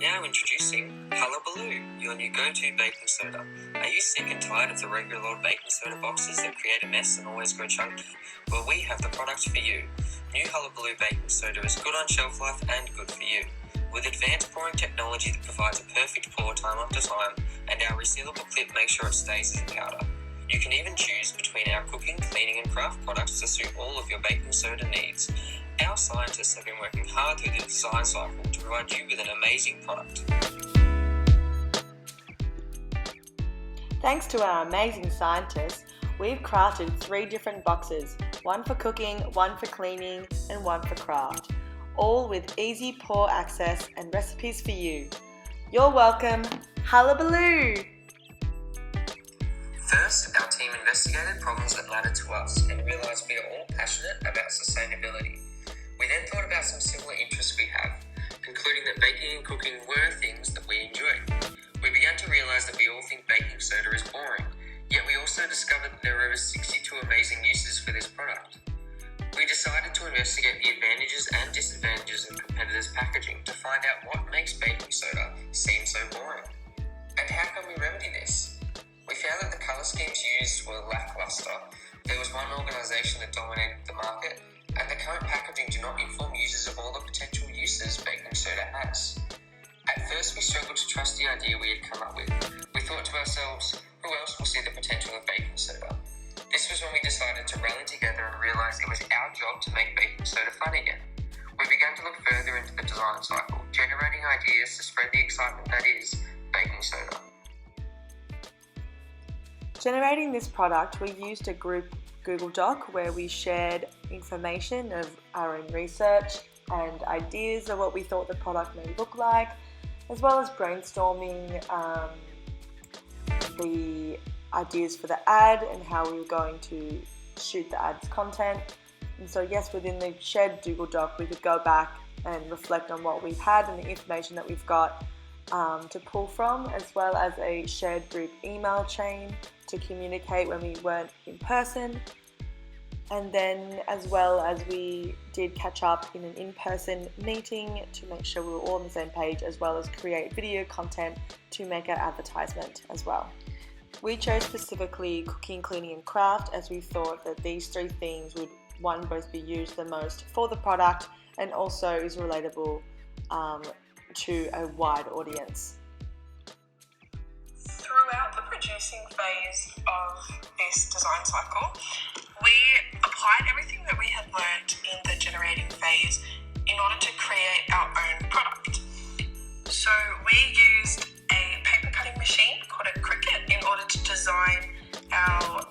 Now introducing HUllabaloo, your new go-to baking soda. Are you sick and tired of the regular old baking soda boxes that create a mess and always go chunky? Well, we have the product for you. New HUllabaloo baking soda is good on shelf life and good for you. With advanced pouring technology that provides a perfect pour time after time, and our resealable clip makes sure it stays as a powder. You can even choose between our cooking, cleaning and craft products to suit all of your baking soda needs. Our scientists have been working hard through the design cycle to provide you with an amazing product. Thanks to our amazing scientists, we've crafted 3 different boxes, one for cooking, one for cleaning and one for craft, all with easy pour access and recipes for you. You're welcome, HUllabaloo! First, our team investigated problems that mattered to us and realised we are all passionate about sustainability. We then thought about some similar interests we have, concluding that baking and cooking were things that we enjoy. We began to realise that we all think baking soda is boring, yet we also discovered that there are over 62 amazing uses for this product. We decided to investigate the advantages and disadvantages of competitors' packaging to find out what makes baking soda seem so boring. And how can we remedy this? We found that the colour schemes used were lacklustre, there was one organisation that dominated the market, and the current packaging do not inform users of all the potential uses baking soda has. At first we struggled to trust the idea we had come up with. We thought to ourselves, who else will see the potential of baking soda? This was when we decided to rally together and realise it was our job to make baking soda fun again. We began to look further into the design cycle, generating ideas to spread the excitement that is baking soda. Generating this product, we used a group Google Doc where we shared information of our own research and ideas of what we thought the product may look like, as well as brainstorming the ideas for the ad and how we were going to shoot the ad's content. And so yes, within the shared Google Doc we could go back and reflect on what we've had and the information that we've got to pull from, as well as a shared group email chain to communicate when we weren't in person. And then as well as we did catch up in an in-person meeting to make sure we were all on the same page, as well as create video content to make our advertisement as well. We chose specifically cooking, cleaning and craft as we thought that these 3 themes would both be used the most for the product and also is relatable to a wide audience. Throughout the producing phase of this design cycle, we applied everything that we had learned in the generating phase in order to create our own product. So we used a paper cutting machine called a Cricut in order to design our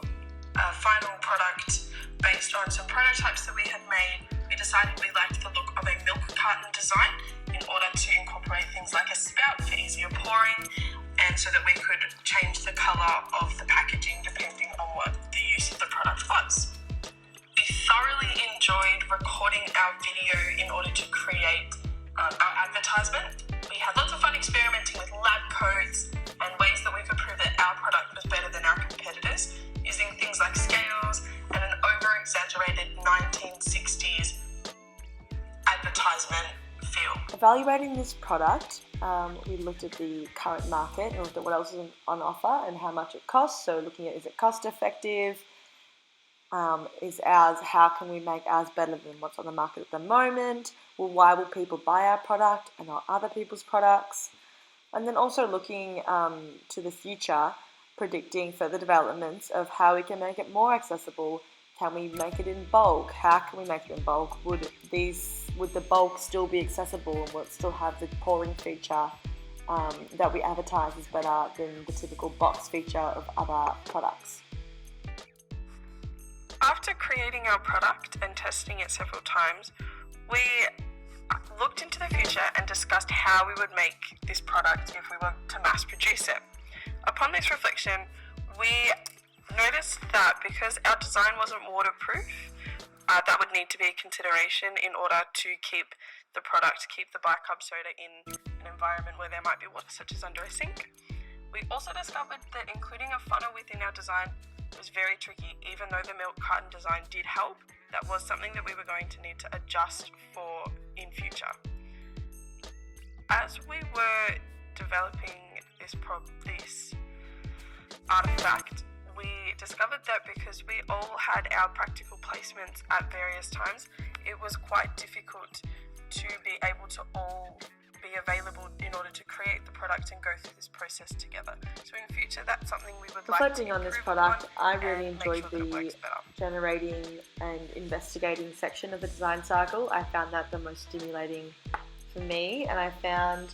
final product based on some prototypes that we had made. We decided we liked the look of a milk carton design in order to incorporate things like a spout for easier pouring, and so that we could change the colour of the packaging depending on what the use of the product was. We thoroughly enjoyed recording our video in order to create our advertisement. We had lots of fun experimenting with lab coats and ways that we could prove that our product was better than our competitors, using things like scales and an over-exaggerated 1960s advertisement feel. Evaluating this product, we looked at the current market and looked at what else is on offer and how much it costs. So looking at, is it cost effective? Is ours, how can we make ours better than what's on the market at the moment? Well, why will people buy our product and not other people's products? And then also looking to the future, predicting further developments of how we can make it more accessible. Can we make it in bulk? How can we make it in bulk? Would the bulk still be accessible, and will it still have the pouring feature that we advertise is better than the typical box feature of other products? After creating our product and testing it several times, we looked into the future and discussed how we would make this product if we were to mass produce it. Upon this reflection, we noticed that because our design wasn't waterproof, that would need to be a consideration in order to keep the bicarb soda in an environment where there might be water, such as under a sink. We also discovered that including a funnel within our design was very tricky. Even though the milk carton design did help, that was something that we were going to need to adjust for in future. as we were developing this artifact, we discovered that because we all had our practical placements at various times, it was quite difficult to be able to all be available in order to create the product and go through this process together. So in future, that's something we would Reflecting like to on this improve product, on I really and make enjoyed sure that it the works better. generating and investigating section of the design cycle. I found that the most stimulating for me, and I found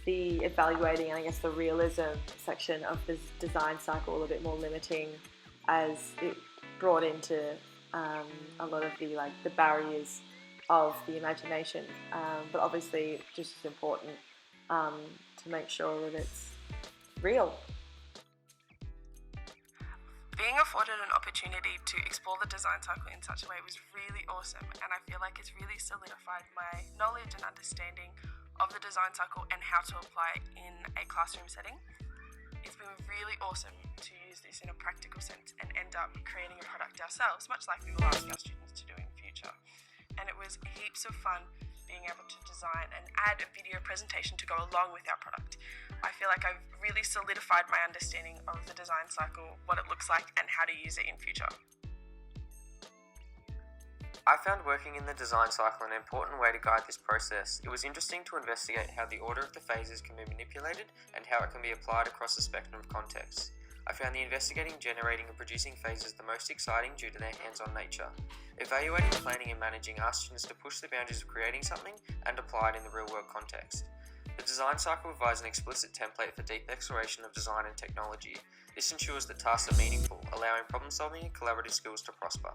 the evaluating and I guess the realism section of the design cycle a bit more limiting, as it brought into a lot of the barriers of the imagination, but obviously just as important to make sure that it's real. Being afforded an opportunity to explore the design cycle in such a way was really awesome, and I feel like it's really solidified my knowledge and understanding of the design cycle and how to apply it in a classroom setting. It's been really awesome to use this in a practical sense and end up creating a product ourselves, much like we will ask our students to do in future. And it was heaps of fun being able to design and add a video presentation to go along with our product. I feel like I've really solidified my understanding of the design cycle, what it looks like, and how to use it in future. I found working in the design cycle an important way to guide this process. It was interesting to investigate how the order of the phases can be manipulated and how it can be applied across the spectrum of contexts. I found the investigating, generating and producing phases the most exciting due to their hands-on nature. Evaluating, planning and managing asked students to push the boundaries of creating something and apply it in the real-world context. The design cycle provides an explicit template for deep exploration of design and technology. This ensures that tasks are meaningful, allowing problem-solving and collaborative skills to prosper.